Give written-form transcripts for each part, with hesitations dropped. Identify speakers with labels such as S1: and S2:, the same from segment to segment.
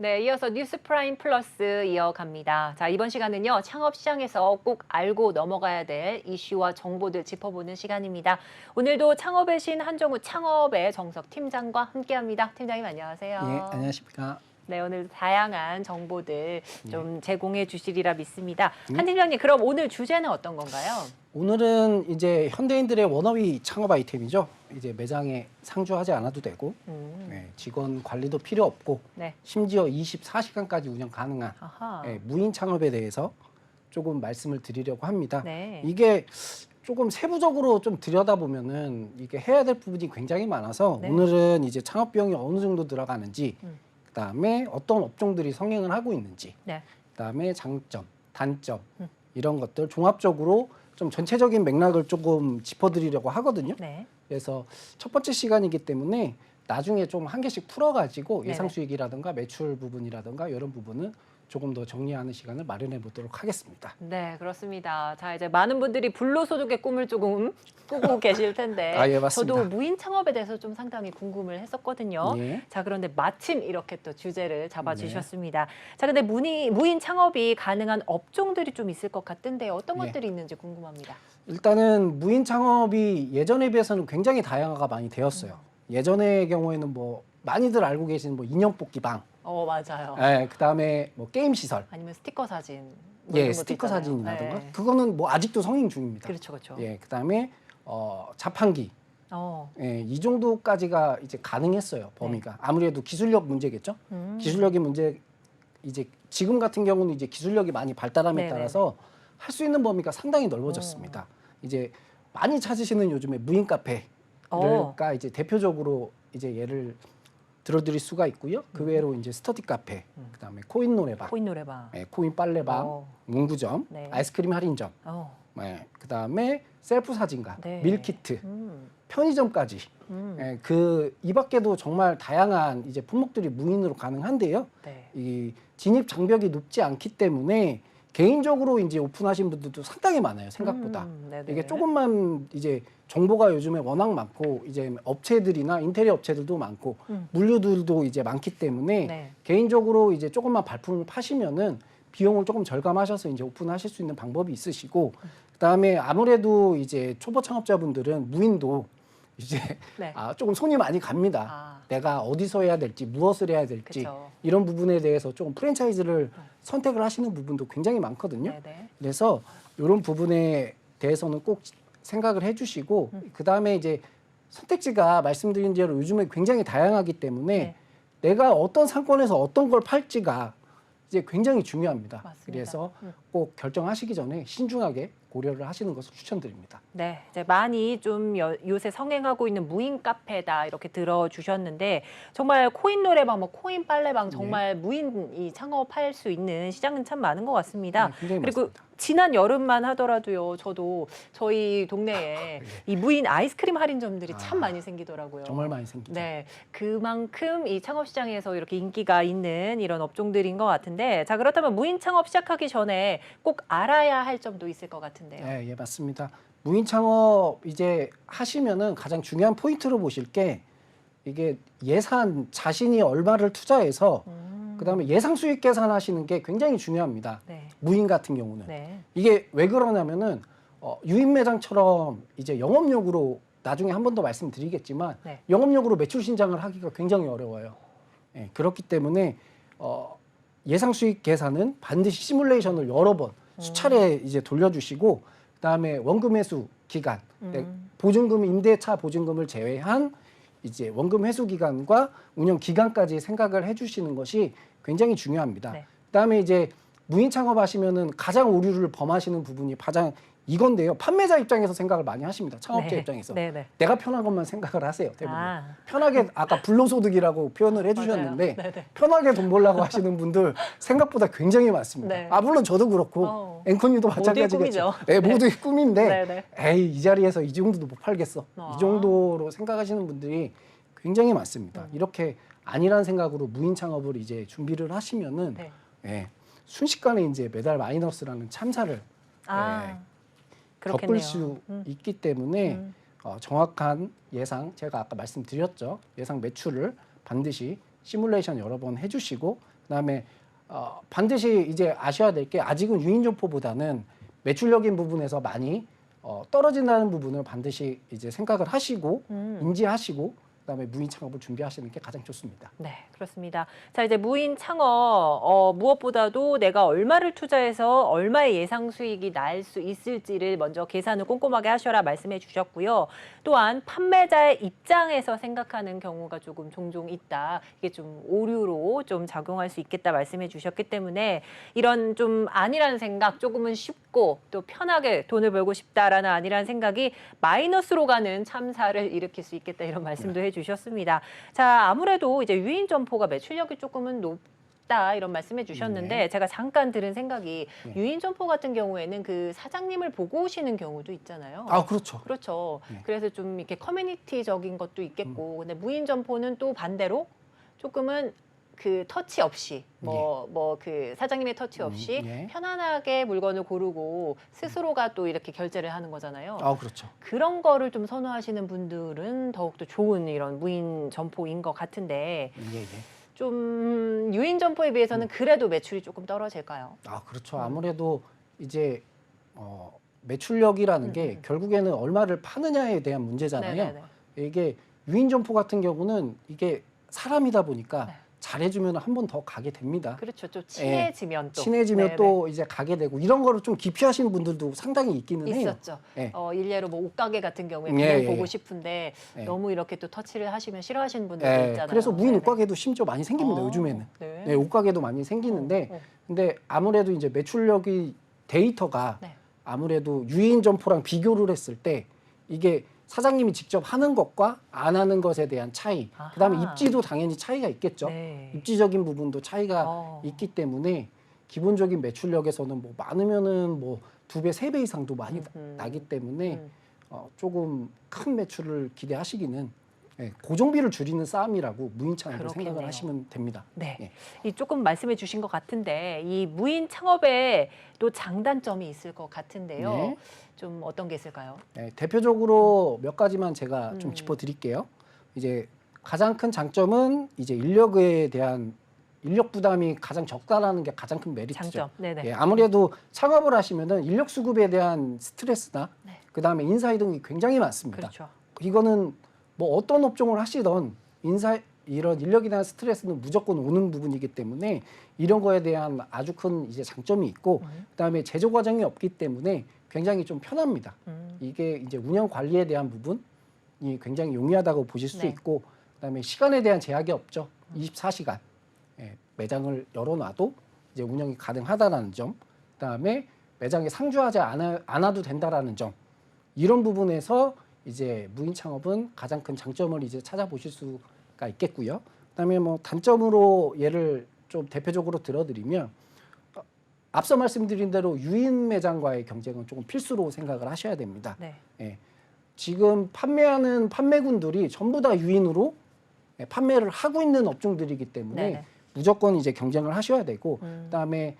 S1: 네, 이어서 뉴스프라임 플러스 이어갑니다. 자, 이번 시간은요, 창업 시장에서 꼭 알고 넘어가야 될 이슈와 정보들 짚어보는 시간입니다. 오늘도 창업의 신 한정우 창업의 정석 팀장과 함께합니다. 팀장님 안녕하세요.
S2: 예, 안녕하십니까.
S1: 네, 오늘 다양한 정보들 좀 제공해 주시리라 믿습니다.
S2: 네.
S1: 한 팀장님, 그럼 오늘 주제는 어떤 건가요?
S2: 오늘은 이제 현대인들의 워너비 창업 아이템이죠. 이제 매장에 상주하지 않아도 되고 네, 직원 관리도 필요 없고
S1: 네.
S2: 심지어 24시간까지 운영 가능한
S1: 아하.
S2: 무인 창업에 대해서 조금 말씀을 드리려고 합니다.
S1: 네.
S2: 이게 조금 세부적으로 좀 들여다보면은 이게 해야 될 부분이 굉장히 많아서
S1: 네.
S2: 오늘은 이제 창업 비용이 어느 정도 들어가는지 그다음에 어떤 업종들이 성행을 하고 있는지
S1: 네.
S2: 그다음에 장점, 단점 이런 것들 종합적으로 좀 전체적인 맥락을 조금 짚어드리려고 하거든요.
S1: 네.
S2: 그래서 첫 번째 시간이기 때문에 나중에 좀 한 개씩 풀어가지고 예상
S1: 네네.
S2: 수익이라든가 매출 부분이라든가 이런 부분은 조금 더 정리하는 시간을 마련해 보도록 하겠습니다.
S1: 네, 그렇습니다. 자, 이제 많은 분들이 불로소득의 꿈을 조금 꾸고 계실 텐데
S2: 아, 예, 맞습니다.
S1: 저도 무인 창업에 대해서 좀 상당히 궁금을 했었거든요.
S2: 예.
S1: 자, 그런데 마침 이렇게 또 주제를 잡아주셨습니다. 자, 근데 무인 창업이 가능한 업종들이 좀 있을 것 같은데 어떤
S2: 예.
S1: 것들이 있는지 궁금합니다.
S2: 일단은 무인 창업이 예전에 비해서는 굉장히 다양화가 많이 되었어요. 예전의 경우에는 뭐 많이들 알고 계시는 뭐 인형 뽑기 방,
S1: 맞아요.
S2: 그다음에 뭐 게임 시설,
S1: 아니면 스티커 사진. 뭐
S2: 예,
S1: 이런 것도
S2: 스티커
S1: 있잖아요.
S2: 사진이라든가
S1: 네.
S2: 그거는 뭐 아직도 성행 중입니다.
S1: 그렇죠, 그렇죠.
S2: 예, 그다음에 자판기,
S1: 어,
S2: 예, 이 정도까지가 이제 가능했어요. 범위가 아무래도 기술력 문제겠죠. 기술력의 문제 이제 지금 같은 경우는 이제 기술력이 많이 발달함에
S1: 네네.
S2: 따라서 할 수 있는 범위가 상당히 넓어졌습니다. 이제 많이 찾으시는 요즘에 무인 카페가 이제 대표적으로 이제 예를 들어드릴 수가 있고요. 그 외로 이제 스터디 카페, 그다음에 코인 노래방,
S1: 코인 노래방.
S2: 코인 빨래방, 문구점,
S1: 네.
S2: 아이스크림 할인점, 그다음에 셀프 사진관,
S1: 네.
S2: 밀키트, 편의점까지. 이 밖에도 정말 다양한 이제 품목들이 무인으로 가능한데요.
S1: 네.
S2: 이 진입 장벽이 높지 않기 때문에 개인적으로 이제 오픈하신 분들도 상당히 많아요. 생각보다.
S1: 네네.
S2: 이게 조금만 이제 정보가 요즘에 워낙 많고 이제 업체들이나 인테리어 업체들도 많고 물류들도 이제 많기 때문에
S1: 네.
S2: 개인적으로 이제 조금만 발품을 파시면은 비용을 조금 절감하셔서 이제 오픈하실 수 있는 방법이 있으시고 그다음에 아무래도 이제 초보 창업자분들은 무인도 이제
S1: 네.
S2: 조금 손이 많이 갑니다. 내가 어디서 해야 될지 무엇을 해야 될지
S1: 그쵸.
S2: 이런 부분에 대해서 조금 프랜차이즈를 선택을 하시는 부분도 굉장히 많거든요.
S1: 네네.
S2: 그래서 이런 부분에 대해서는 꼭 생각을 해주시고 그다음에 이제 선택지가 말씀드린 대로 요즘에 굉장히 다양하기 때문에
S1: 네.
S2: 내가 어떤 상권에서 어떤 걸 팔지가 이제 굉장히 중요합니다.
S1: 맞습니다.
S2: 그래서 꼭 결정하시기 전에 신중하게 고려를 하시는 것을 추천드립니다.
S1: 네, 이제 많이 좀 요새 성행하고 있는 무인 카페다 이렇게 들어주셨는데 정말 코인 노래방, 뭐 코인 빨래방 정말 무인이 창업할 수 있는 시장은 참 많은 것 같습니다.
S2: 네, 굉장히
S1: 그리고
S2: 많습니다.
S1: 지난 여름만 하더라도요, 저도 저희 동네에 이 무인 아이스크림 할인점들이 참 많이 생기더라고요.
S2: 정말 많이 생기죠.
S1: 네, 그만큼 이 창업 시장에서 이렇게 인기가 있는 이런 업종들인 것 같은데, 자 그렇다면 무인 창업 시작하기 전에 꼭 알아야 할 점도 있을 것 같은데요.
S2: 네, 예, 맞습니다. 무인 창업 이제 하시면은 가장 중요한 포인트로 보실 게 이게 예산 자신이 얼마를 투자해서 그다음에 예상 수익 계산하시는 게 굉장히 중요합니다.
S1: 네.
S2: 무인 같은 경우는
S1: 네.
S2: 이게 왜 그러냐면은 유인 매장처럼 이제 영업용으로 나중에 한 번 더 말씀드리겠지만
S1: 네.
S2: 영업용으로 매출 신장을 하기가 굉장히 어려워요. 예, 그렇기 때문에 예상 수익 계산은 반드시 시뮬레이션을 여러 번 수차례 이제 돌려주시고 그다음에 원금 회수 기간, 보증금 임대차 보증금을 제외한 이제 원금 회수 기간과 운영 기간까지 생각을 해주시는 것이 굉장히 중요합니다.
S1: 네.
S2: 그다음에 이제 무인 창업하시면은 가장 오류를 범하시는 부분이 가장 이건데요. 판매자 입장에서 생각을 많이 하십니다. 창업자
S1: 네.
S2: 입장에서
S1: 네네.
S2: 내가 편한 것만 생각을 하세요. 대부분
S1: 아.
S2: 편하게 아까 불로소득이라고 표현을 해주셨는데
S1: 맞아요. 네네.
S2: 편하게 돈 벌려고 하시는 분들 생각보다 굉장히 많습니다.
S1: 네.
S2: 물론 저도 그렇고 앵커님도 마찬가지겠죠.
S1: 꿈이죠.
S2: 네, 모두의 꿈인데
S1: 네네.
S2: 에이 이 자리에서 이 정도도 못 팔겠어. 이 정도로 생각하시는 분들이 굉장히 많습니다. 이렇게 아니란 생각으로 무인 창업을 이제 준비를 하시면은
S1: 네.
S2: 예, 순식간에 이제 매달 마이너스라는 참사를
S1: 그렇겠네요.
S2: 겪을 수 있기 때문에 정확한 예상, 제가 아까 말씀드렸죠. 예상 매출을 반드시 시뮬레이션 여러 번 해주시고 그다음에 반드시 이제 아셔야 될 게 아직은 유인점포보다는 매출력인 부분에서 많이 떨어진다는 부분을 반드시 이제 생각을 하시고 인지하시고 그다음에 무인 창업을 준비하시는 게 가장 좋습니다.
S1: 네, 그렇습니다. 자, 이제 무인 창업, 무엇보다도 내가 얼마를 투자해서 얼마의 예상 수익이 날 수 있을지를 먼저 계산을 꼼꼼하게 하셔라 말씀해 주셨고요. 또한 판매자의 입장에서 생각하는 경우가 조금 종종 있다. 이게 좀 오류로 좀 작용할 수 있겠다 말씀해 주셨기 때문에 이런 좀 아니라는 생각, 조금은 쉽고 또 편하게 돈을 벌고 싶다라는 아니라는 생각이 마이너스로 가는 참사를 일으킬 수 있겠다 이런 말씀도 해주셨습니다. 자, 아무래도 이제 유인 점포가 매출력이 조금은 높다 이런 말씀해 주셨는데
S2: 네.
S1: 제가 잠깐 들은 생각이
S2: 네.
S1: 유인 점포 같은 경우에는 그 사장님을 보고 오시는 경우도 있잖아요.
S2: 아, 그렇죠.
S1: 그렇죠.
S2: 네.
S1: 그래서 좀 이렇게 커뮤니티적인 것도 있겠고, 근데 무인 점포는 또 반대로 조금은 그 터치 없이 그 사장님의 터치 없이
S2: 예.
S1: 편안하게 물건을 고르고 스스로가 또 이렇게 결제를 하는 거잖아요.
S2: 아, 그렇죠.
S1: 그런 거를 좀 선호하시는 분들은 더욱더 좋은 이런 무인 점포인 것 같은데
S2: 예, 예.
S1: 좀 유인 점포에 비해서는 그래도 매출이 조금 떨어질까요?
S2: 아, 그렇죠. 아무래도 이제 매출력이라는 게 결국에는 얼마를 파느냐에 대한 문제잖아요.
S1: 네네네.
S2: 이게 유인 점포 같은 경우는 이게 사람이다 보니까
S1: 네.
S2: 잘해주면 한 번 더 가게 됩니다.
S1: 그렇죠. 좀 친해지면 또
S2: 친해지면
S1: 네네.
S2: 또 이제 가게 되고 이런 거를 좀 기피하시는 분들도 상당히 있기는 해요.
S1: 있었죠.
S2: 예.
S1: 일례로 뭐 옷가게 같은 경우에
S2: 예,
S1: 그냥
S2: 예,
S1: 보고
S2: 예.
S1: 싶은데
S2: 예.
S1: 너무 이렇게 또 터치를 하시면 싫어하시는 분들도
S2: 예,
S1: 있잖아요.
S2: 그래서 무인
S1: 네네.
S2: 옷가게도 심지어 많이 생깁니다. 요즘에는.
S1: 네.
S2: 네, 옷가게도 많이 생기는데
S1: 어.
S2: 근데 아무래도 이제 매출력이 데이터가
S1: 네.
S2: 아무래도 유인 점포랑 비교를 했을 때 이게 사장님이 직접 하는 것과 안 하는 것에 대한 차이,
S1: 아하.
S2: 그다음에 입지도 당연히 차이가 있겠죠.
S1: 네.
S2: 입지적인 부분도 차이가 있기 때문에 기본적인 매출력에서는 뭐 많으면은 뭐 2배, 3배 이상도 많이 나기 때문에 조금 큰 매출을 기대하시기는 고정비를 줄이는 싸움이라고 무인 창업을
S1: 그렇겠네요.
S2: 생각을 하시면 됩니다.
S1: 네.
S2: 예.
S1: 이 조금 말씀해 주신 것 같은데 이 무인 창업에 또 장단점이 있을 것 같은데요.
S2: 네.
S1: 좀 어떤 게 있을까요?
S2: 네, 대표적으로 몇 가지만 제가 좀 짚어드릴게요. 이제 가장 큰 장점은 이제 인력에 대한 인력 부담이 가장 적다라는 게 가장 큰 메리트죠.
S1: 장점. 네네.
S2: 예, 아무래도 창업을 하시면은 인력 수급에 대한 스트레스나
S1: 네.
S2: 그다음에 인사 이동이 굉장히 많습니다.
S1: 그렇죠.
S2: 이거는 뭐 어떤 업종을 하시던 이런 인력에 대한 스트레스는 무조건 오는 부분이기 때문에 이런 거에 대한 아주 큰 이제 장점이 있고 그다음에 제조 과정이 없기 때문에 굉장히 좀 편합니다. 이게 이제 운영 관리에 대한 부분이 굉장히 용이하다고 보실 수
S1: 네.
S2: 있고 그다음에 시간에 대한 제약이 없죠. 24시간 매장을 열어놔도 이제 운영이 가능하다라는 점, 그다음에 매장에 상주하지 않아도 된다라는 점, 이런 부분에서 이제 무인 창업은 가장 큰 장점을 이제 찾아보실 수가 있겠고요. 그다음에 뭐 단점으로 예를 좀 대표적으로 들어드리면 앞서 말씀드린 대로 유인 매장과의 경쟁은 조금 필수로 생각을 하셔야 됩니다.
S1: 네.
S2: 예. 지금 판매하는 판매군들이 전부 다 유인으로 판매를 하고 있는 업종들이기 때문에
S1: 네네.
S2: 무조건 이제 경쟁을 하셔야 되고 그다음에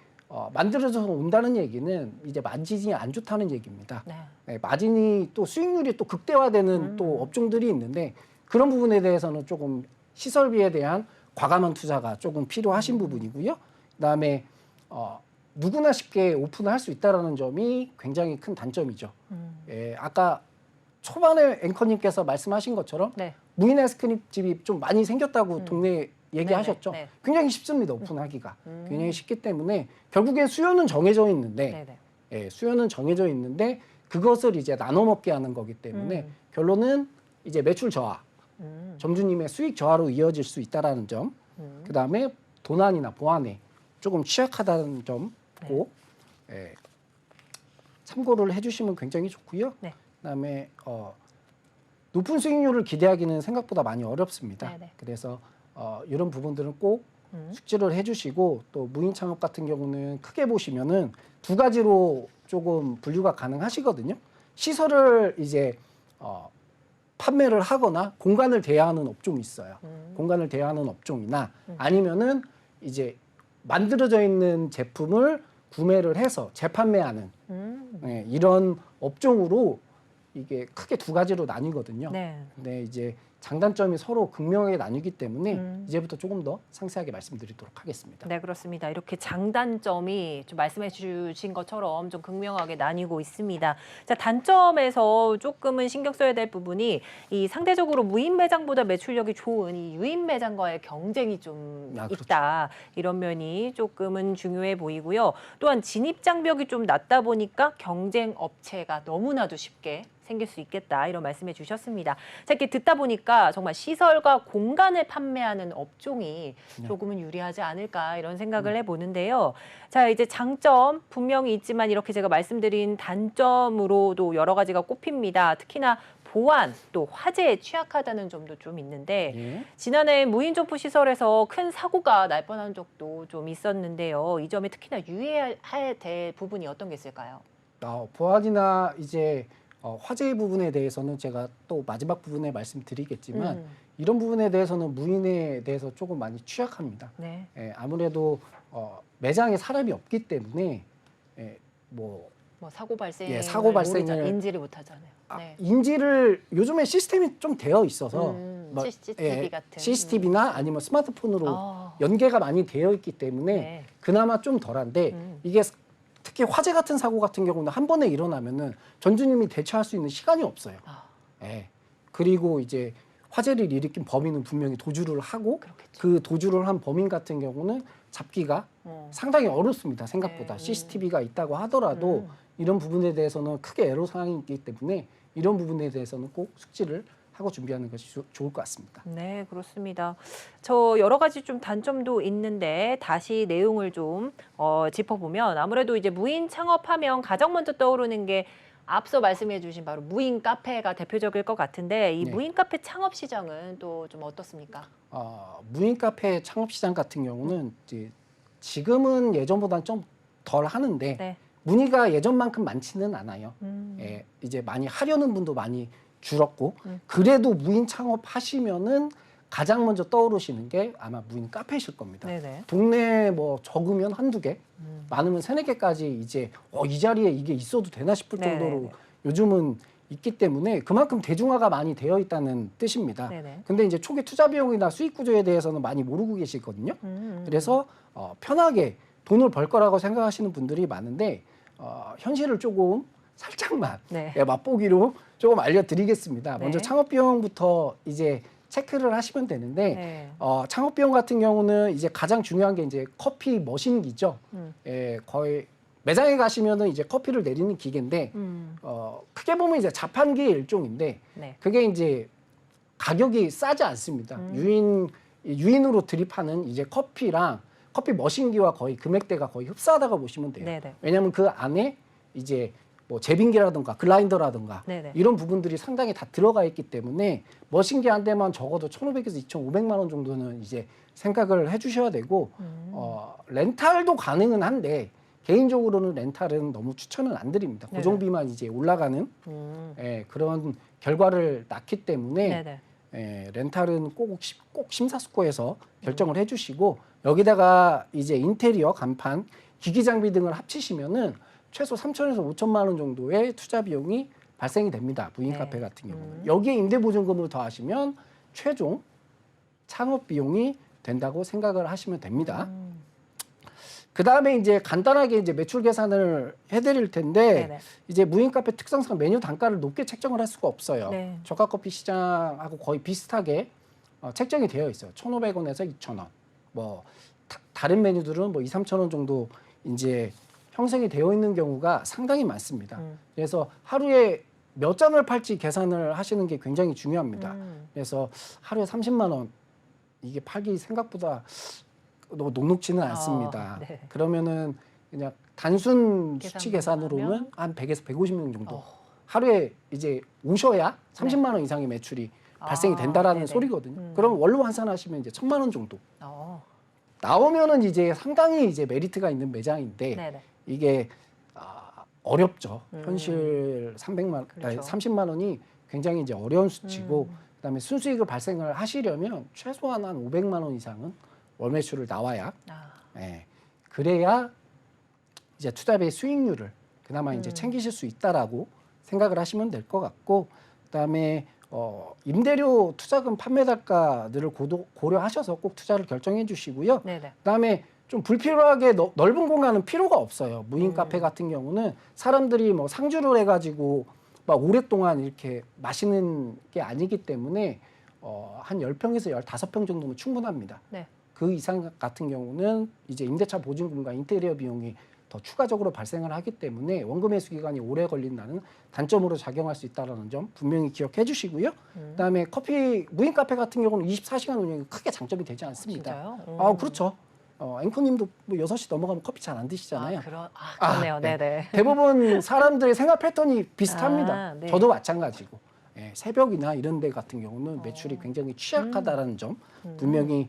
S2: 만들어져서 온다는 얘기는 이제 마진이 안 좋다는 얘기입니다.
S1: 네.
S2: 네, 마진이 또 수익률이 또 극대화되는 또 업종들이 있는데 그런 부분에 대해서는 조금 시설비에 대한 과감한 투자가 조금 필요하신 부분이고요. 그다음에 누구나 쉽게 오픈을 할 수 있다라는 점이 굉장히 큰 단점이죠. 예, 아까 초반에 앵커님께서 말씀하신 것처럼
S1: 네.
S2: 무인 아이스크림 집이 좀 많이 생겼다고 동네에 얘기하셨죠.
S1: 네네. 네.
S2: 굉장히 쉽습니다. 오픈하기가. 굉장히 쉽기 때문에 결국엔 수요는 정해져 있는데
S1: 네네.
S2: 예, 수요는 정해져 있는데 그것을 이제 나눠 먹게 하는 거기 때문에 결론은 이제 매출 저하, 점주님의 수익 저하로 이어질 수 있다라는 점, 그다음에 도난이나 보안에 조금 취약하다는 점 꼭 참고를 해주시면 굉장히 좋고요.
S1: 네.
S2: 그다음에 높은 수익률을 기대하기는 생각보다 많이 어렵습니다.
S1: 네네.
S2: 그래서 이런 부분들은 꼭 숙지를 해주시고 또 무인 창업 같은 경우는 크게 보시면은 두 가지로 조금 분류가 가능하시거든요. 시설을 이제 판매를 하거나 공간을 대여하는 업종이 있어요. 공간을 대여하는 업종이나 아니면은 이제 만들어져 있는 제품을 구매를 해서 재판매하는 이런 업종으로 이게 크게 두 가지로 나뉘거든요.
S1: 네.
S2: 근데 이제 장단점이 서로 극명하게 나뉘기 때문에 이제부터 조금 더 상세하게 말씀드리도록 하겠습니다.
S1: 네, 그렇습니다. 이렇게 장단점이 좀 말씀해 주신 것처럼 좀 극명하게 나뉘고 있습니다. 자, 단점에서 조금은 신경 써야 될 부분이 이 상대적으로 무인 매장보다 매출력이 좋은 이 유인 매장과의 경쟁이 좀
S2: 그렇죠.
S1: 있다. 이런 면이 조금은 중요해 보이고요. 또한 진입 장벽이 좀 낮다 보니까 경쟁 업체가 너무나도 쉽게 생길 수 있겠다 이런 말씀해 주셨습니다. 자, 이렇게 듣다 보니까 정말 시설과 공간을 판매하는 업종이 조금은 유리하지 않을까 이런 생각을 해보는데요. 자, 이제 장점 분명히 있지만 이렇게 제가 말씀드린 단점으로도 여러 가지가 꼽힙니다. 특히나 보안 또 화재에 취약하다는 점도 좀 있는데
S2: 예.
S1: 지난해 무인 점포 시설에서 큰 사고가 날 뻔한 적도 좀 있었는데요. 이 점에 특히나 유의해야 될 부분이 어떤 게 있을까요?
S2: 보안이나 이제 화재 부분에 대해서는 제가 또 마지막 부분에 말씀드리겠지만 이런 부분에 대해서는 무인에 대해서 조금 많이 취약합니다.
S1: 네.
S2: 아무래도 매장에 사람이 없기 때문에
S1: 뭐 사고 발생
S2: 예, 사고 발생을
S1: 인지를 못하잖아요. 네.
S2: 인지를 요즘에 시스템이 좀 되어 있어서
S1: CCTV 같은
S2: CCTV나 아니면 스마트폰으로
S1: 아.
S2: 연계가 많이 되어 있기 때문에
S1: 네.
S2: 그나마 좀 덜한데 이게 특히 화재 같은 사고 같은 경우는 한 번에 일어나면은 전주님이 대처할 수 있는 시간이 없어요.
S1: 아.
S2: 예. 그리고 이제 화재를 일으킨 범인은 분명히 도주를 하고
S1: 그렇겠죠.
S2: 그 도주를 한 범인 같은 경우는 잡기가 상당히 어렵습니다. 생각보다
S1: 네.
S2: CCTV가 있다고 하더라도 이런 부분에 대해서는 크게 애로사항이 있기 때문에 이런 부분에 대해서는 꼭 숙지를 하고 준비하는 것이 좋을 것 같습니다.
S1: 네, 그렇습니다. 저 여러 가지 좀 단점도 있는데 다시 내용을 좀 짚어보면 아무래도 이제 무인 창업하면 가장 먼저 떠오르는 게 앞서 말씀해 주신 바로 무인 카페가 대표적일 것 같은데 이
S2: 네.
S1: 무인 카페 창업 시장은 또 좀 어떻습니까?
S2: 무인 카페 창업 시장 같은 경우는 이제 지금은 예전보다는 좀 덜 하는데
S1: 네.
S2: 문의가 예전만큼 많지는 않아요. 이제 많이 하려는 분도 많이 줄었고 그래도 무인 창업 하시면은 가장 먼저 떠오르시는 게 아마 무인 카페이실 겁니다.
S1: 네네.
S2: 동네에 뭐 적으면 한두 개, 많으면 세네 개까지 이제 이 자리에 이게 있어도 되나 싶을 정도로
S1: 네네네.
S2: 요즘은 있기 때문에 그만큼 대중화가 많이 되어 있다는 뜻입니다.
S1: 네네.
S2: 근데 이제 초기 투자 비용이나 수익 구조에 대해서는 많이 모르고 계시거든요. 그래서 편하게 돈을 벌 거라고 생각하시는 분들이 많은데 현실을 조금 살짝만
S1: 네.
S2: 맛보기로 조금 알려드리겠습니다.
S1: 네.
S2: 먼저 창업 비용부터 이제 체크를 하시면 되는데
S1: 네.
S2: 창업 비용 같은 경우는 이제 가장 중요한 게 이제 커피 머신기죠. 거의 매장에 가시면은 이제 커피를 내리는 기계인데 크게 보면 이제 자판기의 일종인데
S1: 네.
S2: 그게 이제 가격이 싸지 않습니다. 유인으로 드립하는 이제 커피랑 커피 머신기와 거의 금액대가 거의 흡사하다고 보시면 돼요.
S1: 네네.
S2: 왜냐하면 그 안에 이제 뭐 제빙기라든가 글라인더라든가
S1: 네네.
S2: 이런 부분들이 상당히 다 들어가 있기 때문에 머신기 한 대만 적어도 1,500에서 2,500만 원 정도는 이제 생각을 해주셔야 되고 렌탈도 가능은 한데 개인적으로는 렌탈은 너무 추천은 안 드립니다.
S1: 네네.
S2: 고정비만 이제 올라가는 그런 결과를 낳기 때문에
S1: 네네.
S2: 렌탈은 꼭 심사숙고해서 결정을 해주시고 여기다가 이제 인테리어, 간판, 기기 장비 등을 합치시면은 최소 3천에서 5천만 원 정도의 투자 비용이 발생이 됩니다. 무인
S1: 네.
S2: 카페 같은 경우는. 여기에 임대보증금을 더하시면 최종 창업 비용이 된다고 생각을 하시면 됩니다. 그 다음에 이제 간단하게 이제 매출 계산을 해드릴 텐데
S1: 네네.
S2: 이제 무인 카페 특성상 메뉴 단가를 높게 책정을 할 수가 없어요.
S1: 네.
S2: 저가 커피 시장하고 거의 비슷하게 책정이 되어 있어요. 1,500원에서 2,000원. 뭐 다른 메뉴들은 뭐 2, 3,000원 정도 이제 형성이 되어 있는 경우가 상당히 많습니다. 그래서 하루에 몇 잔을 팔지 계산을 하시는 게 굉장히 중요합니다. 그래서 하루에 30만 원 이게 팔기 생각보다 너무 녹록지는 않습니다.
S1: 네.
S2: 그러면은 그냥 단순
S1: 계산만
S2: 수치 계산으로는
S1: 하면?
S2: 한 100에서 150명 정도 하루에 이제 오셔야 30만 원 이상의 매출이 발생이 된다라는
S1: 네네.
S2: 소리거든요. 그럼 원로 환산하시면 이제 1,000만 원 정도 나오면은 이제 상당히 이제 메리트가 있는 매장인데
S1: 네네.
S2: 이게 어렵죠. 현실 300만,
S1: 그렇죠.
S2: 30만 원이 굉장히 이제 어려운 수치고 그다음에 순수익을 발생을 하시려면 최소한 한 500만 원 이상은 월 매출을 나와야 그래야 이제 투자비의 수익률을 그나마 이제 챙기실 수 있다라고 생각을 하시면 될 것 같고 그다음에 임대료 투자금 판매 단가들을 고려하셔서 꼭 투자를 결정해 주시고요.
S1: 네네.
S2: 그다음에 좀 불필요하게 넓은 공간은 필요가 없어요. 무인 카페 같은 경우는 사람들이 뭐 상주를 해가지고 막 오랫동안 이렇게 마시는 게 아니기 때문에 한 10평에서 15평 정도면 충분합니다.
S1: 네.
S2: 그 이상 같은 경우는 이제 임대차 보증금과 인테리어 비용이 더 추가적으로 발생을 하기 때문에 원금 회수 기간이 오래 걸린다는 단점으로 작용할 수 있다는 점 분명히 기억해 주시고요. 그다음에 무인 카페 같은 경우는 24시간 운영이 크게 장점이 되지 않습니다.
S1: 진짜요?
S2: 그렇죠. 앵커님도 뭐 6시 넘어가면 커피 잘 안 드시잖아요.
S1: 그러네요.
S2: 네.
S1: 네네.
S2: 대부분 사람들의 생활 패턴이 비슷합니다.
S1: 네.
S2: 저도 마찬가지고. 새벽이나 이런 데 같은 경우는 매출이 굉장히 취약하다는 점 분명히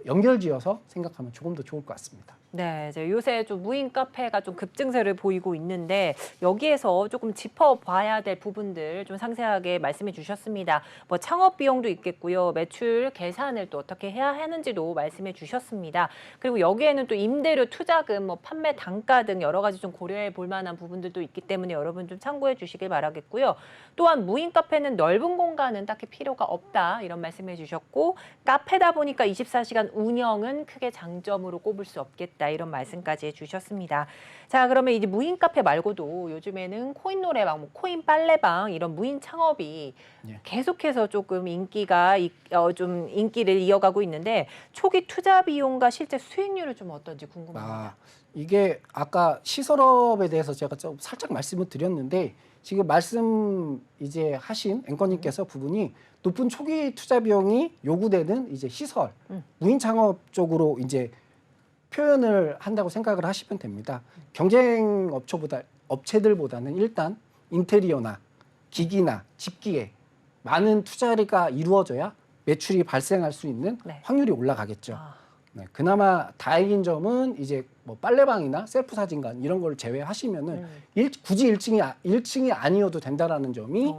S2: 연결지어서 생각하면 조금 더 좋을 것 같습니다.
S1: 네, 이제 요새 좀 무인 카페가 좀 급증세를 보이고 있는데 여기에서 조금 짚어봐야 될 부분들 좀 상세하게 말씀해 주셨습니다. 뭐 창업 비용도 있겠고요, 매출 계산을 또 어떻게 해야 하는지도 말씀해 주셨습니다. 그리고 여기에는 또 임대료, 투자금, 뭐 판매 단가 등 여러 가지 좀 고려해 볼 만한 부분들도 있기 때문에 여러분 좀 참고해 주시길 바라겠고요. 또한 무인 카페는 넓은 공간은 딱히 필요가 없다 이런 말씀해 주셨고 카페다 보니까 24시간 운영은 크게 장점으로 꼽을 수 없겠다. 이런 말씀까지 해주셨습니다. 자, 그러면 이제 무인 카페 말고도 요즘에는 코인 노래방, 뭐 코인 빨래방 이런 무인 창업이 계속해서 조금 좀 인기를 이어가고 있는데 초기 투자 비용과 실제 수익률은 좀 어떤지 궁금합니다.
S2: 이게 아까 시설업에 대해서 제가 좀 살짝 말씀을 드렸는데 지금 말씀 이제 하신 앵커님께서 부분이 높은 초기 투자 비용이 요구되는 이제 시설, 무인 창업 쪽으로 이제 표현을 한다고 생각을 하시면 됩니다. 경쟁 업체들보다는 일단 인테리어나 기기나 집기에 많은 투자가 이루어져야 매출이 발생할 수 있는 확률이 올라가겠죠. 네, 그나마 다행인 점은 이제 뭐 빨래방이나 셀프 사진관 이런 걸 제외하시면은 굳이 1층이 아니어도 된다라는 점이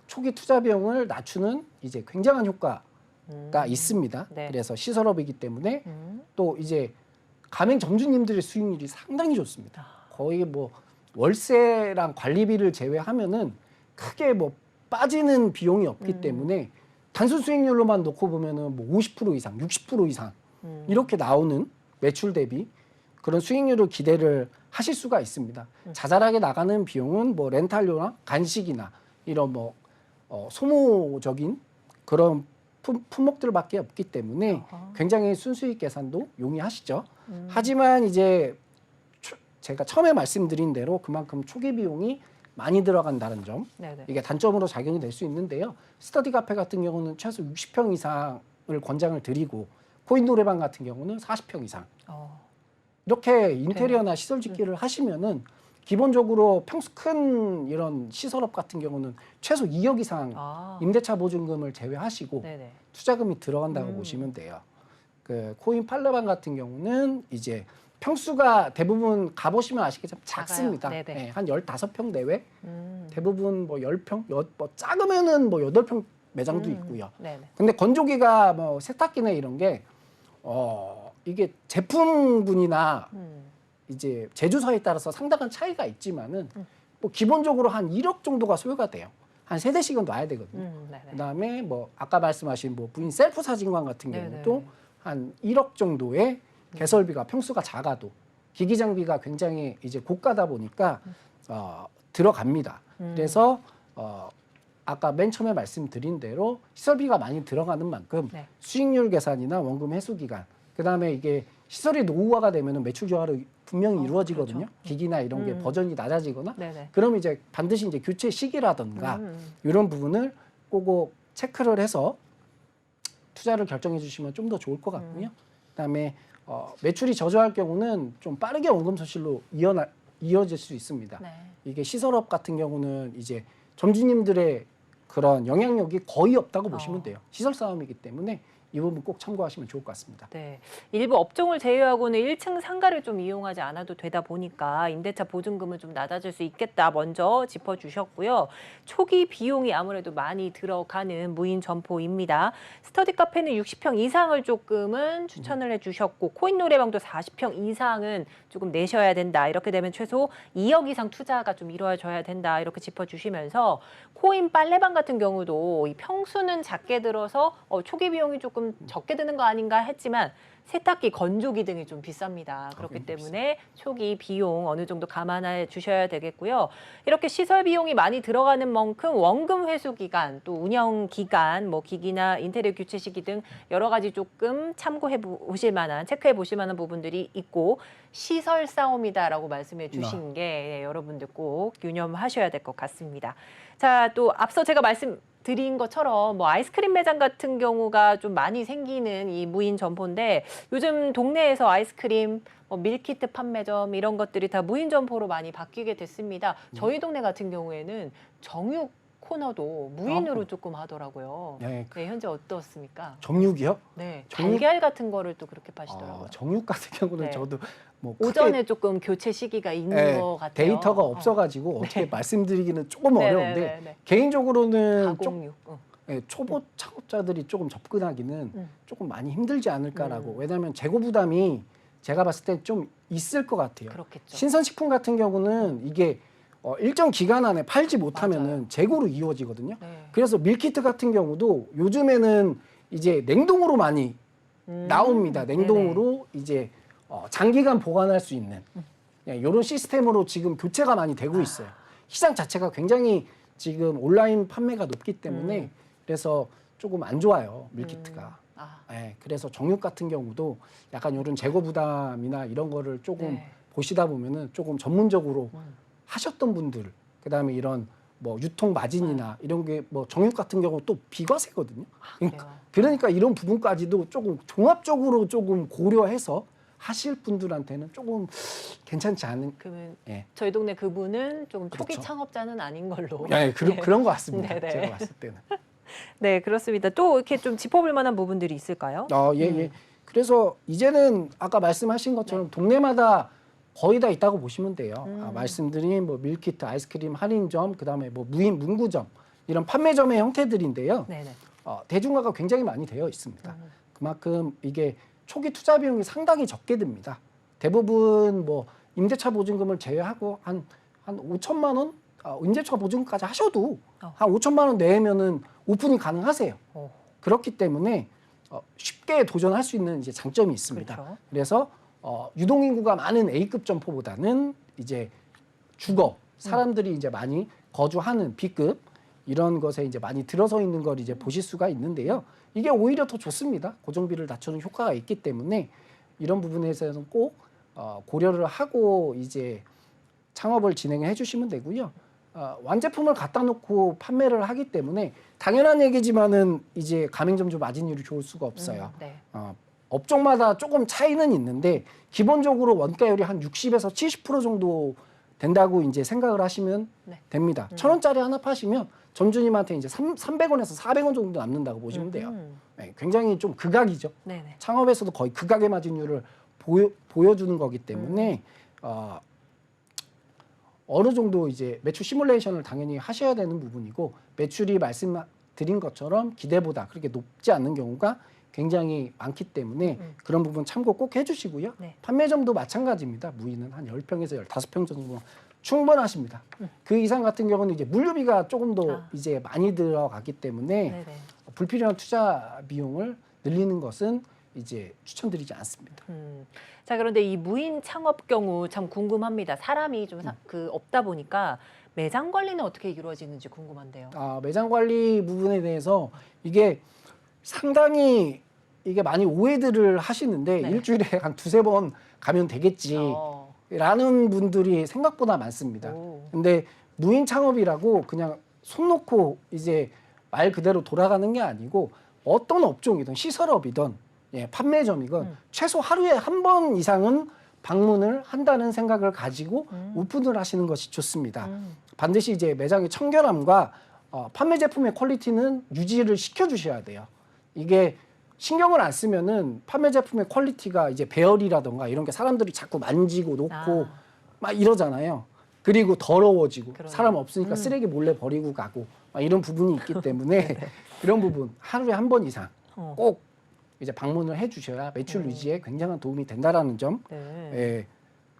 S2: 초기 투자 비용을 낮추는 이제 굉장한 효과가 있습니다.
S1: 네.
S2: 그래서 시설업이기 때문에 또 이제 가맹 점주님들의 수익률이 상당히 좋습니다. 거의 뭐 월세랑 관리비를 제외하면은 크게 뭐 빠지는 비용이 없기 때문에 단순 수익률로만 놓고 보면은 뭐 50% 이상, 60% 이상 이렇게 나오는 매출 대비 그런 수익률을 기대를 하실 수가 있습니다. 자잘하게 나가는 비용은 뭐 렌탈료나 간식이나 이런 뭐 소모적인 그런 품목들밖에 없기 때문에 굉장히 순수익 계산도 용이하시죠. 하지만 이제 제가 처음에 말씀드린 대로 그만큼 초기 비용이 많이 들어간다는 점, 이게 단점으로 작용이 될 수 있는데요. 스터디 카페 같은 경우는 최소 60평 이상을 권장을 드리고 코인 노래방 같은 경우는 40평 이상. 이렇게 인테리어나 시설 짓기를 하시면은 기본적으로 평수 큰 이런 시설업 같은 경우는 최소 2억 이상 임대차 보증금을 제외하시고 투자금이 들어간다고 보시면 돼요. 그 코인 팔레방 같은 경우는 이제 평수가 대부분 가보시면 아시겠지만 작습니다. 네, 한 15평 내외. 대부분 뭐 10평, 뭐 작으면은 뭐 8평 매장도 있고요. 근데 건조기가 뭐 세탁기나 이런 게 이게 제품군이나 이제 제조사에 따라서 상당한 차이가 있지만은 뭐 기본적으로 한 1억 정도가 소요가 돼요. 한 3대씩은 놔야 되거든요. 그다음에 뭐 아까 말씀하신 뭐 무인 셀프 사진관 같은 경우도 한 1억 정도의 개설비가 평수가 작아도 기기 장비가 굉장히 이제 고가다 보니까 들어갑니다. 그래서 아까 맨 처음에 말씀드린 대로 시설비가 많이 들어가는 만큼 수익률 계산이나 원금 회수 기간, 그다음에 이게 시설이 노후화가 되면 매출 저하로 분명히 이루어지거든요. 기기나 이런 게 버전이 낮아지거나 그럼 이제 반드시 이제 교체 시기라든가 이런 부분을 꼭 체크를 해서 투자를 결정해 주시면 좀 더 좋을 것 같고요. 그다음에 매출이 저조할 경우는 좀 빠르게 원금 손실로 이어질 수 있습니다. 이게 시설업 같은 경우는 이제 점주님들의 그런 영향력이 거의 없다고 보시면 돼요. 시설 싸움이기 때문에 이 부분 꼭 참고하시면 좋을 것 같습니다.
S1: 네, 일부 업종을 제외하고는 1층 상가를 좀 이용하지 않아도 되다 보니까 임대차 보증금은 좀 낮아질 수 있겠다 먼저 짚어주셨고요. 초기 비용이 아무래도 많이 들어가는 무인 점포입니다. 스터디 카페는 60평 이상을 조금은 추천을 해주셨고 코인 노래방도 40평 이상은 조금 내셔야 된다. 이렇게 되면 최소 2억 이상 투자가 좀 이루어져야 된다. 이렇게 짚어주시면서 코인 빨래방 같은 경우도 이 평수는 작게 들어서 초기 비용이 조금 적게 드는 거 아닌가 했지만 세탁기, 건조기 등이 좀 비쌉니다. 그렇기 때문에 초기 비용 어느 정도 감안해 주셔야 되겠고요. 이렇게 시설 비용이 많이 들어가는 만큼 원금 회수 기간, 또 운영 기간, 뭐 기기나 인테리어 교체 시기 등 여러 가지 조금 참고해 보실 만한, 체크해 보실 만한 부분들이 있고 시설 싸움이다라고 말씀해 주신 게 여러분들 꼭 유념하셔야 될 것 같습니다. 자, 또 앞서 제가 말씀드린 것처럼 뭐 아이스크림 매장 같은 경우가 좀 많이 생기는 이 무인 점포인데 요즘 동네에서 아이스크림, 뭐 밀키트 판매점 이런 것들이 다 무인 점포로 많이 바뀌게 됐습니다. 저희 동네 같은 경우에는 정육 코너도 무인으로 조금 하더라고요.
S2: 네,
S1: 네, 현재 어떻습니까?
S2: 정육이요?
S1: 네,
S2: 정육?
S1: 달걀 같은 거를 또 그렇게 파시더라고요.
S2: 정육 같은 경우는
S1: 네.
S2: 저도 뭐 크게
S1: 오전에 조금 교체 시기가 있는
S2: 네,
S1: 것 같아요.
S2: 데이터가 없어가지고 어떻게 말씀드리기는 조금 어려운데
S1: 네네네.
S2: 개인적으로는
S1: 가공육.
S2: 초보 창업자들이 조금 접근하기는 조금 많이 힘들지 않을까라고. 왜냐하면 재고 부담이 제가 봤을 때 좀 있을 것 같아요.
S1: 그렇겠죠.
S2: 신선식품 같은 경우는 이게 일정 기간 안에 팔지 못하면은
S1: 맞아요.
S2: 재고로 이루어지거든요.
S1: 네.
S2: 그래서 밀키트 같은 경우도 요즘에는 이제 냉동으로 많이 나옵니다. 냉동으로 이제 장기간 보관할 수 있는 이런 시스템으로 지금 교체가 많이 되고 있어요. 시장 자체가 굉장히 지금 온라인 판매가 높기 때문에 그래서 조금 안 좋아요, 밀키트가. 네, 그래서 정육 같은 경우도 약간 이런 재고 부담이나 이런 거를 조금
S1: 네.
S2: 보시다 보면은 조금 전문적으로 하셨던 분들, 그다음에 이런 뭐 유통 마진이나 이런 게 뭐 정육 같은 경우 또 비과세거든요. 그러니까 이런 부분까지도 조금 종합적으로 조금 고려해서 하실 분들한테는 조금 괜찮지 않은.
S1: 그러면
S2: 예.
S1: 저희 동네 그분은 조금 초기
S2: 그렇죠.
S1: 창업자는 아닌 걸로.
S2: 네, 그런 것 같습니다.
S1: 네네.
S2: 제가 봤을 때는.
S1: 네, 그렇습니다. 또 이렇게 좀 짚어볼 만한 부분들이 있을까요?
S2: 예. 그래서 이제는 아까 말씀하신 것처럼 동네마다 거의 다 있다고 보시면 돼요. 말씀드린 뭐 밀키트, 아이스크림 할인점, 그다음에 뭐 무인 문구점 이런 판매점의 형태들인데요.
S1: 네네.
S2: 대중화가 굉장히 많이 되어 있습니다. 그만큼 이게 초기 투자 비용이 상당히 적게 듭니다. 대부분 뭐 임대차 보증금을 제외하고 한 5천만 원 임대차 보증금까지 하셔도 한 5천만 원 내면은 오픈이 가능하세요. 그렇기 때문에 쉽게 도전할 수 있는 이제 장점이 있습니다.
S1: 그렇죠.
S2: 그래서 유동 인구가 많은 A급 점포보다는 이제 주거 사람들이 이제 많이 거주하는 B급 이런 것에 이제 많이 들어서 있는 걸 이제 보실 수가 있는데요. 이게 오히려 더 좋습니다. 고정비를 낮추는 효과가 있기 때문에 이런 부분에서는 꼭 고려를 하고 이제 창업을 진행해 주시면 되고요. 완제품을 갖다 놓고 판매를 하기 때문에 당연한 얘기지만은 이제 가맹점주 마진율이 좋을 수가 없어요.
S1: 네.
S2: 업종마다 조금 차이는 있는데 기본적으로 원가율이 한 60에서 70% 정도 된다고 이제 생각을 하시면 됩니다. 1,000원짜리 하나 파시면 점주님한테 이제 300원에서 400원 정도 남는다고 보시면 돼요. 네, 굉장히 좀 극악이죠.
S1: 네네.
S2: 창업에서도 거의 극악의 마진율을 보여주는 거기 때문에 어느 정도 이제 매출 시뮬레이션을 당연히 하셔야 되는 부분이고 매출이 말씀드린 것처럼 기대보다 그렇게 높지 않는 경우가 굉장히 많기 때문에 그런 부분 참고 꼭 해주시고요.
S1: 네.
S2: 판매점도 마찬가지입니다. 무인은 한 10평에서 15평 정도 충분하십니다. 그 이상 같은 경우는 이제 물류비가 조금 더 이제 많이 들어가기 때문에
S1: 네네.
S2: 불필요한 투자 비용을 늘리는 것은 이제 추천드리지 않습니다.
S1: 자, 그런데 이 무인 창업 경우 참 궁금합니다. 사람이 좀 없다 보니까 매장 관리는 어떻게 이루어지는지 궁금한데요.
S2: 매장 관리 부분에 대해서 이게 상당히 이게 많이 오해들을 하시는데
S1: 네.
S2: 일주일에 한 2-3번 가면 되겠지라는 분들이 생각보다 많습니다. 근데 무인 창업이라고 그냥 손 놓고 이제 말 그대로 돌아가는 게 아니고 어떤 업종이든 시설업이든 판매점이건 최소 하루에 한 번 이상은 방문을 한다는 생각을 가지고 오픈을 하시는 것이 좋습니다. 반드시 이제 매장의 청결함과 판매 제품의 퀄리티는 유지를 시켜주셔야 돼요. 이게 신경을 안 쓰면은 판매 제품의 퀄리티가 이제 배열이라던가 이런 게 사람들이 자꾸 만지고 놓고 막 이러잖아요. 그리고 더러워지고
S1: 그러네요.
S2: 사람 없으니까 쓰레기 몰래 버리고 가고 막 이런 부분이 있기 때문에 그런 부분 하루에 한 번 이상 꼭 이제 방문을 해주셔야 매출 유지에 굉장한 도움이 된다라는 점 예,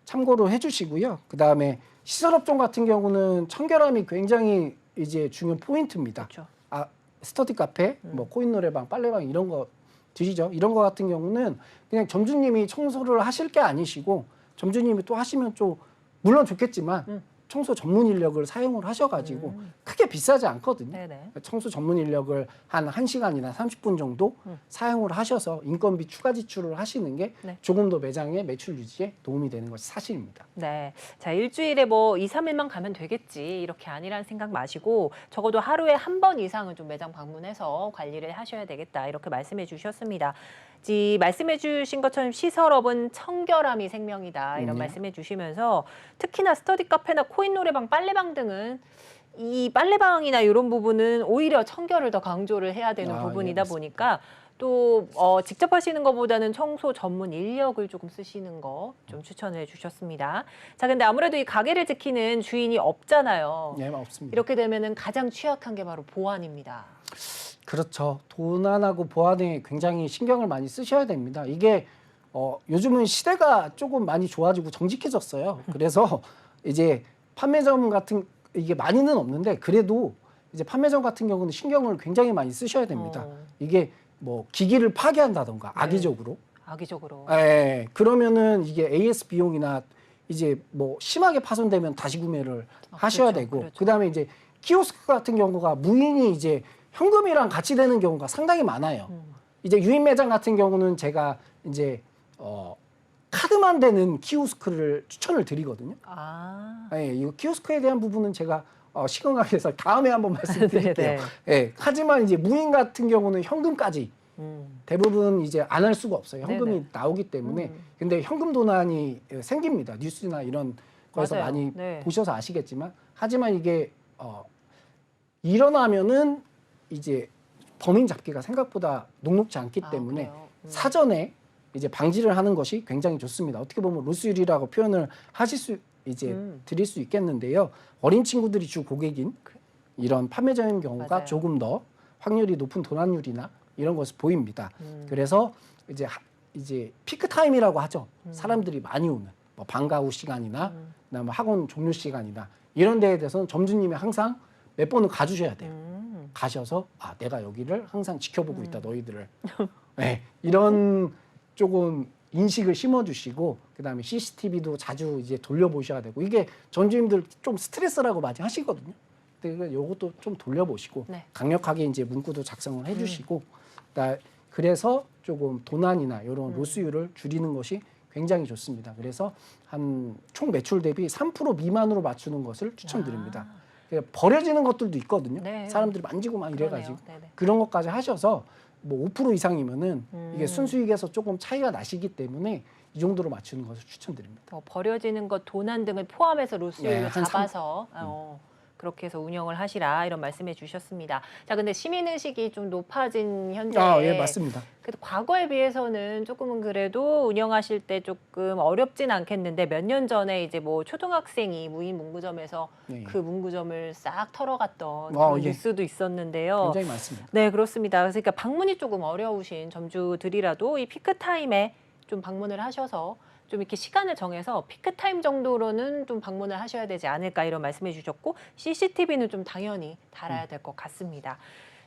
S2: 참고로 해주시고요. 그 다음에 시설업종 같은 경우는 청결함이 굉장히 이제 중요한 포인트입니다.
S1: 그렇죠.
S2: 아, 스터디 카페, 뭐 코인 노래방, 빨래방 이런 거 드시죠. 이런 거 같은 경우는 그냥 점주님이 청소를 하실 게 아니시고 점주님이 또 하시면 좀 물론 좋겠지만 청소 전문 인력을 사용을 하셔가지고 크게 비싸지 않거든요.
S1: 네네.
S2: 청소 전문 인력을 한 1시간이나 30분 정도 사용을 하셔서 인건비 추가 지출을 하시는 게
S1: 네.
S2: 조금 더 매장의 매출 유지에 도움이 되는 것이 사실입니다.
S1: 네. 자, 일주일에 뭐 2, 3일만 가면 되겠지. 이렇게 아니란 생각 마시고 적어도 하루에 한 번 이상은 좀 매장 방문해서 관리를 하셔야 되겠다. 이렇게 말씀해 주셨습니다. 말씀해 주신 것처럼 시설업은 청결함이 생명이다. 이런
S2: 네.
S1: 말씀해 주시면서 특히나 스터디 카페나 코인 노래방, 빨래방 등은 이 빨래방이나 이런 부분은 오히려 청결을 더 강조를 해야 되는
S2: 아,
S1: 부분이다
S2: 예,
S1: 보니까 또 직접 하시는 것보다는 청소 전문 인력을 조금 쓰시는 거 좀 추천해 주셨습니다. 자, 근데 아무래도 이 가게를 지키는 주인이 없잖아요.
S2: 네, 없습니다.
S1: 이렇게 되면은 가장 취약한 게 바로 보안입니다.
S2: 그렇죠. 도난하고 보안에 굉장히 신경을 많이 쓰셔야 됩니다. 이게 요즘은 시대가 조금 많이 좋아지고 정직해졌어요. 그래서 이제 판매점 같은 이게 많이는 없는데 그래도 이제 판매점 같은 경우는 신경을 굉장히 많이 쓰셔야 됩니다. 이게 뭐 기기를 파괴한다던가 악의적으로.
S1: 악의적으로.
S2: 예, 그러면은 이게 AS 비용이나 이제 뭐 심하게 파손되면 다시 구매를 하셔야
S1: 그렇죠,
S2: 되고
S1: 그렇죠.
S2: 그다음에 이제 키오스크 같은 경우가 무인이 이제 현금이랑 같이 되는 경우가 상당히 많아요. 이제 유인 매장 같은 경우는 제가 이제 카드만 되는 키오스크를 추천을 드리거든요.
S1: 아.
S2: 예, 이 키오스크에 대한 부분은 제가 시간관계 해서 다음에 한번 말씀드릴게요.
S1: 네네.
S2: 예, 하지만 이제 무인 같은 경우는 현금까지 대부분 이제 안 할 수가 없어요. 현금이
S1: 네네.
S2: 나오기 때문에. 근데 현금 도난이 생깁니다. 뉴스나 이런 거에서
S1: 맞아요.
S2: 많이
S1: 네.
S2: 보셔서 아시겠지만 하지만 이게 일어나면은 이제 범인 잡기가 생각보다 녹록지 않기 때문에
S1: 그래요?
S2: 사전에 이제 방지를 하는 것이 굉장히 좋습니다. 어떻게 보면 루스율이라고 표현을 하실 수 이제 드릴 수 있겠는데요. 어린 친구들이 주 고객인 이런 판매점인 경우가
S1: 맞아요.
S2: 조금 더 확률이 높은 도난율이나 이런 것을 보입니다. 그래서 이제 피크 타임이라고 하죠. 사람들이 많이 오는 뭐 방과 후 시간이나 그다음에 학원 종료 시간이나 이런 데에 대해서는 점주님이 항상 몇 번은 가주셔야 돼요. 가셔서 내가 여기를 항상 지켜보고 있다 너희들을. 네, 이런 조금 인식을 심어주시고 그다음에 CCTV도 자주 이제 돌려보셔야 되고 이게 점주님들 좀 스트레스라고 많이 하시거든요. 근데 이것도 좀 돌려보시고
S1: 네.
S2: 강력하게 이제 문구도 작성을 해주시고 그래서 조금 도난이나 이런 로스율을 줄이는 것이 굉장히 좋습니다. 그래서 한 총 매출 대비 3% 미만으로 맞추는 것을 추천드립니다. 버려지는 것들도 있거든요.
S1: 네.
S2: 사람들이 만지고 막 이래가지고
S1: 그러네요. 네네.
S2: 그런 것까지 하셔서 뭐 5% 이상이면은 이게 순수익에서 조금 차이가 나시기 때문에 이 정도로 맞추는 것을 추천드립니다.
S1: 버려지는 것, 도난 등을 포함해서 로스율을
S2: 네, 한
S1: 잡아서 그렇게 해서 운영을 하시라 이런 말씀해 주셨습니다. 자, 근데 시민의식이 좀 높아진 현재.
S2: 예, 맞습니다.
S1: 그래도 과거에 비해서는 조금은 그래도 운영하실 때 조금 어렵진 않겠는데 몇 년 전에 이제 뭐 초등학생이 무인 문구점에서
S2: 네.
S1: 그 문구점을 싹 털어갔던 그런
S2: 예.
S1: 뉴스도 있었는데요.
S2: 굉장히 많습니다.
S1: 네, 그렇습니다. 그러니까 방문이 조금 어려우신 점주들이라도 이 피크 타임에 좀 방문을 하셔서 좀 이렇게 시간을 정해서 피크 타임 정도로는 좀 방문을 하셔야 되지 않을까 이런 말씀해 주셨고 CCTV는 좀 당연히 달아야 될 것 같습니다.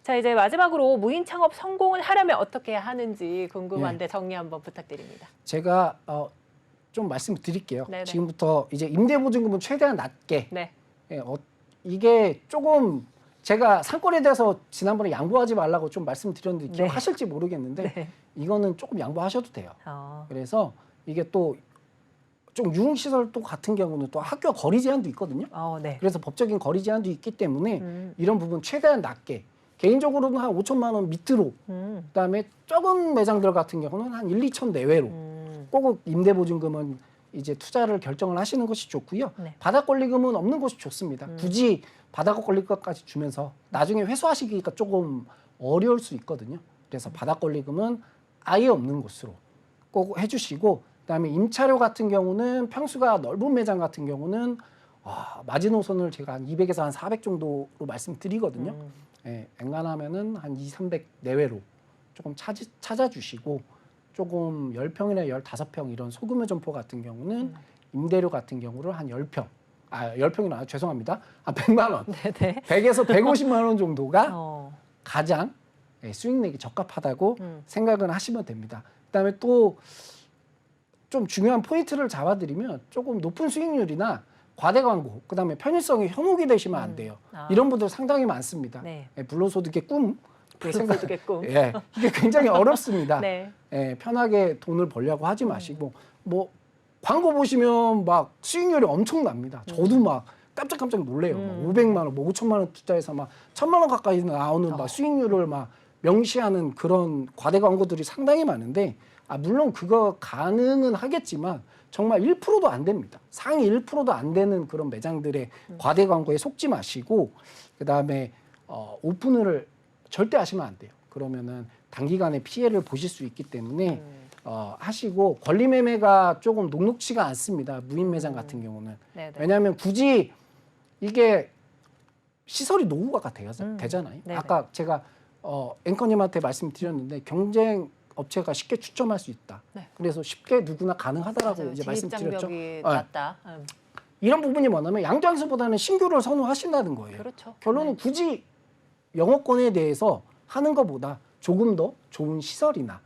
S1: 자, 이제 마지막으로 무인 창업 성공을 하려면 어떻게 하는지 궁금한데 정리 한번 부탁드립니다.
S2: 제가 좀 말씀드릴게요.
S1: 네네.
S2: 지금부터 이제 임대보증금은 최대한 낮게.
S1: 네.
S2: 이게 조금 제가 상권에 대해서 지난번에 양보하지 말라고 좀 말씀드렸는데 기억하실지 모르겠는데
S1: 네.
S2: 이거는 조금 양보하셔도 돼요.
S1: 어.
S2: 그래서 이게 또 좀 유흥시설 또 같은 경우는 또 학교 거리 제한도 있거든요.
S1: 네.
S2: 그래서 법적인 거리 제한도 있기 때문에 이런 부분 최대한 낮게 개인적으로는 한 5천만 원 밑으로 그다음에 적은 매장들 같은 경우는 한 1, 2천 내외로 꼭 임대보증금은 이제 투자를 결정을 하시는 것이 좋고요.
S1: 네.
S2: 바닥권리금은 없는 것이 좋습니다. 굳이 바닥권리금까지 주면서 나중에 회수하시기가 조금 어려울 수 있거든요. 그래서 바닥권리금은 아예 없는 곳으로 꼭 해주시고, 그다음에 임차료 같은 경우는 평수가 넓은 매장 같은 경우는 마지노선을 제가 한 200에서 한 400 정도로 말씀드리거든요. 예, 앵간하면은 한 2, 300 내외로 조금 찾아주시고, 조금 10평이나 15평 이런 소규모 점포 같은 경우는 임대료 같은 경우를 한 10평, 10평이나 죄송합니다. 한 100만 원,
S1: 네네.
S2: 100에서 150만 원 정도가
S1: 어.
S2: 가장 수익 내기 적합하다고 생각을 하시면 됩니다. 그다음에 또 좀 중요한 포인트를 잡아드리면, 조금 높은 수익률이나 과대 광고, 그다음에 편의성이 현혹이 되시면 안 돼요. 이런 분들 상당히 많습니다.
S1: 네.
S2: 불로소득의 꿈,
S1: 불로소득의 꿈.
S2: 예, 이게 굉장히 어렵습니다.
S1: 네.
S2: 예, 편하게 돈을 벌려고 하지 마시고, 뭐 광고 보시면 막 수익률이 엄청납니다. 저도 막 깜짝깜짝 놀래요. 막 500만 원, 뭐 5천만 원 투자해서 막 1,000만 원 가까이 나오는 막 수익률을 막 명시하는 그런 과대 광고들이 상당히 많은데, 물론 그거 가능은 하겠지만 정말 1%도 안 됩니다. 상위 1%도 안 되는 그런 매장들의 과대 광고에 속지 마시고, 그다음에 오픈을 절대 하시면 안 돼요. 그러면은 단기간에 피해를 보실 수 있기 때문에 하시고, 권리 매매가 조금 녹록치가 않습니다. 무인 매장 같은 경우는.
S1: 네네.
S2: 왜냐하면 굳이 이게 시설이 노후화가 되잖아요.
S1: 네네.
S2: 아까 제가 앵커님한테 말씀드렸는데, 경쟁 업체가 쉽게 추첨할 수 있다.
S1: 네.
S2: 그래서 쉽게 누구나 가능하다라고
S1: 맞아요.
S2: 이제 말씀드렸죠.
S1: 진입장벽이 낮다.
S2: 이런 부분이 뭐냐면 양장수보다는 신규를 선호하신다는 거예요.
S1: 그렇죠.
S2: 결론은 굳이 영업권에 대해서 하는 것보다 조금 더 좋은 시설이나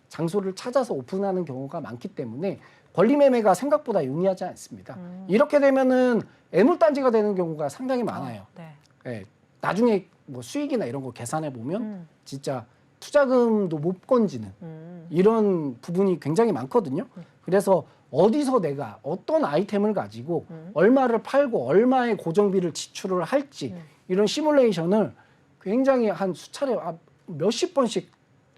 S2: 장소를 찾아서 오픈하는 경우가 많기 때문에 권리 매매가 생각보다 용이하지 않습니다. 이렇게 되면은 애물단지가 되는 경우가 상당히 많아요.
S1: 네.
S2: 예, 나중에 뭐 수익이나 이런 거 계산해 보면 진짜 투자금도 못 건지는 이런 부분이 굉장히 많거든요. 그래서 어디서 내가 어떤 아이템을 가지고 얼마를 팔고 얼마의 고정비를 지출을 할지 이런 시뮬레이션을 굉장히 한 수차례 몇십 번씩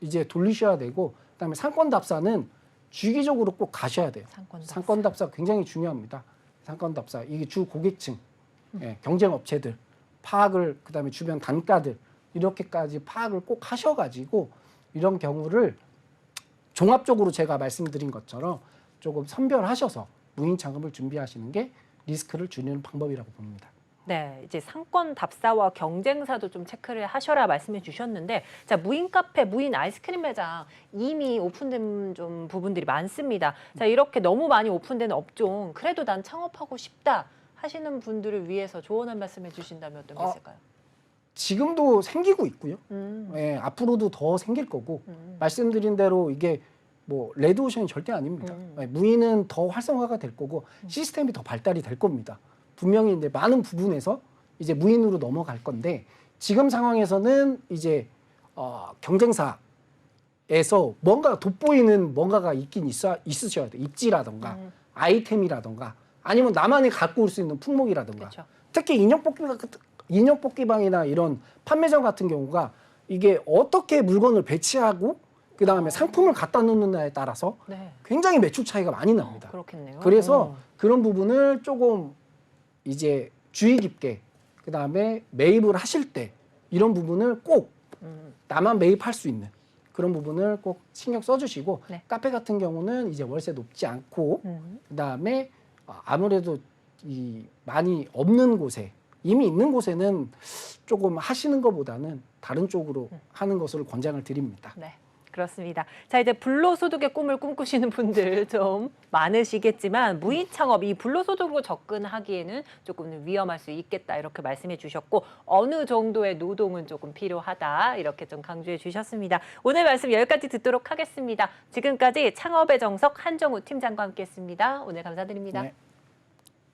S2: 이제 돌리셔야 되고, 그다음에 상권답사는 주기적으로 꼭 가셔야 돼요. 상권답사 굉장히 중요합니다. 상권답사 이게 주 고객층, 경쟁 업체들 파악을, 그다음에 주변 단가들 이렇게까지 파악을 꼭 하셔가지고, 이런 경우를 종합적으로 제가 말씀드린 것처럼 조금 선별하셔서 무인 창업을 준비하시는 게 리스크를 줄이는 방법이라고 봅니다.
S1: 네, 이제 상권 답사와 경쟁사도 좀 체크를 하셔라 말씀해 주셨는데, 자, 무인 카페, 무인 아이스크림 매장 이미 오픈된 좀 부분들이 많습니다. 자, 이렇게 너무 많이 오픈된 업종, 그래도 난 창업하고 싶다 하시는 분들을 위해서 조언 한 말씀 해주신다면 어떤 게 있을까요?
S2: 지금도 생기고 있고요. 예, 앞으로도 더 생길 거고, 말씀드린 대로 이게 뭐 레드오션이 절대 아닙니다. 예, 무인은 더 활성화가 될 거고 시스템이 더 발달이 될 겁니다. 분명히 이제 많은 부분에서 이제 무인으로 넘어갈 건데, 지금 상황에서는 이제 경쟁사에서 뭔가 돋보이는 뭔가가 있긴 있으셔야 돼요. 입지라던가 아이템이라던가 아니면 나만이 갖고 올 수 있는 품목이라던가.
S1: 그쵸.
S2: 특히 인형 뽑기방이나 이런 판매점 같은 경우가 이게 어떻게 물건을 배치하고 그다음에 상품을 갖다 놓느냐에 따라서
S1: 네.
S2: 굉장히 매출 차이가 많이 납니다.
S1: 그렇겠네요.
S2: 그래서 그런 부분을 조금 이제 주의 깊게, 그다음에 매입을 하실 때 이런 부분을 꼭 나만 매입할 수 있는 그런 부분을 꼭 신경 써주시고,
S1: 네.
S2: 카페 같은 경우는 이제 월세 높지 않고 그다음에 아무래도 이 많이 없는 곳에, 이미 있는 곳에는 조금 하시는 것보다는 다른 쪽으로 하는 것을 권장을 드립니다.
S1: 네. 그렇습니다. 자, 이제 불로소득의 꿈을 꿈꾸시는 분들 좀 많으시겠지만, 무인 창업, 이 불로소득으로 접근하기에는 조금 위험할 수 있겠다 이렇게 말씀해 주셨고, 어느 정도의 노동은 조금 필요하다 이렇게 좀 강조해 주셨습니다. 오늘 말씀 여기까지 듣도록 하겠습니다. 지금까지 창업의 정석 한정우 팀장과 함께했습니다. 오늘 감사드립니다.
S2: 네.